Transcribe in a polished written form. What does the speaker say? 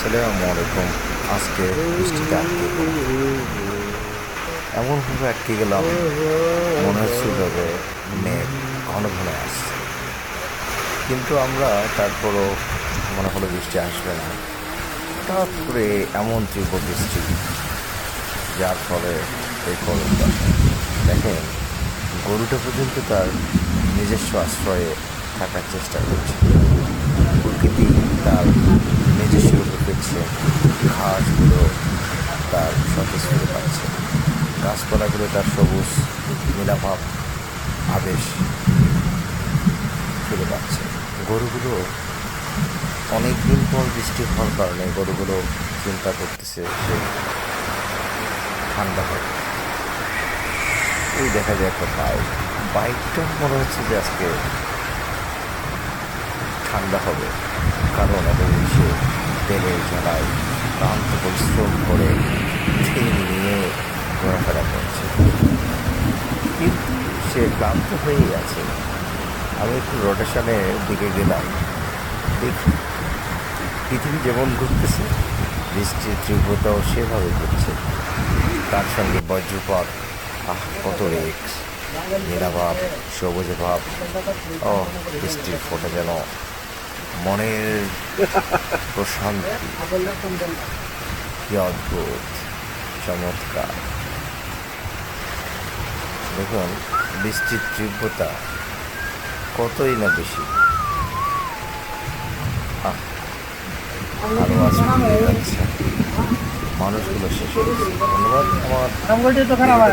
আসসালামু আলাইকুম। আজকে বৃষ্টিতে আটকে এমনভাবে আটকে গেলাম, মনে হচ্ছিল যে মেঘ ঘন ঘন আসছে, কিন্তু আমরা তারপরও মনে হলো বৃষ্টি আসবে না। হঠাৎ করে এমন তীব্র বৃষ্টি, যার ফলে এই করণটা দেখেন, গরুটা পর্যন্ত তার নিজস্ব আশ্রয়ে থাকার চেষ্টা করছে। প্রকৃতি তার নিজস্ব রূপে ফিরছে, ঘাসগুলো তার সতেজ ফিরে পাচ্ছে, গাছপালাগুলো তার সবুজ নীলাভাব আবেশ ফিরে পাচ্ছে। গরুগুলো অনেক দিন পর বৃষ্টি হওয়ার কারণে গরুগুলো চিন্তা করতেছে সে ঠান্ডা হবে। এই দেখা যায় একটা বাইকটা মনে হচ্ছে যে আজকে ঠান্ডা হবে, কারণ এতদিন সে তেলের জ্বালায় ক্লান্ত পরিশ্রম করে তেল নিয়ে ঘোরাফেরা করছে, কিন্তু সে ক্লান্ত হয়েই আছে। আমি একটু রোটেশনের দিকে গেলাম, দেখি পৃথিবী যেমন ঘুরতেছে, বৃষ্টির তীব্রতাও সেভাবে ঘুরছে। তার সঙ্গে বজ্রপাত, কত রিক্স, নীলাভাব, সবুজে ভাব। ও, বৃষ্টির ফোঁটা যেন মনের প্রশান্তি। কি অদ্ভুত, চমৎকার! দেখুন, বৃষ্টির তীব্রতা কতই না বেশি। আরো আজ যাচ্ছে, মানুষগুলো শেষ হয়েছে। ধন্যবাদ আমার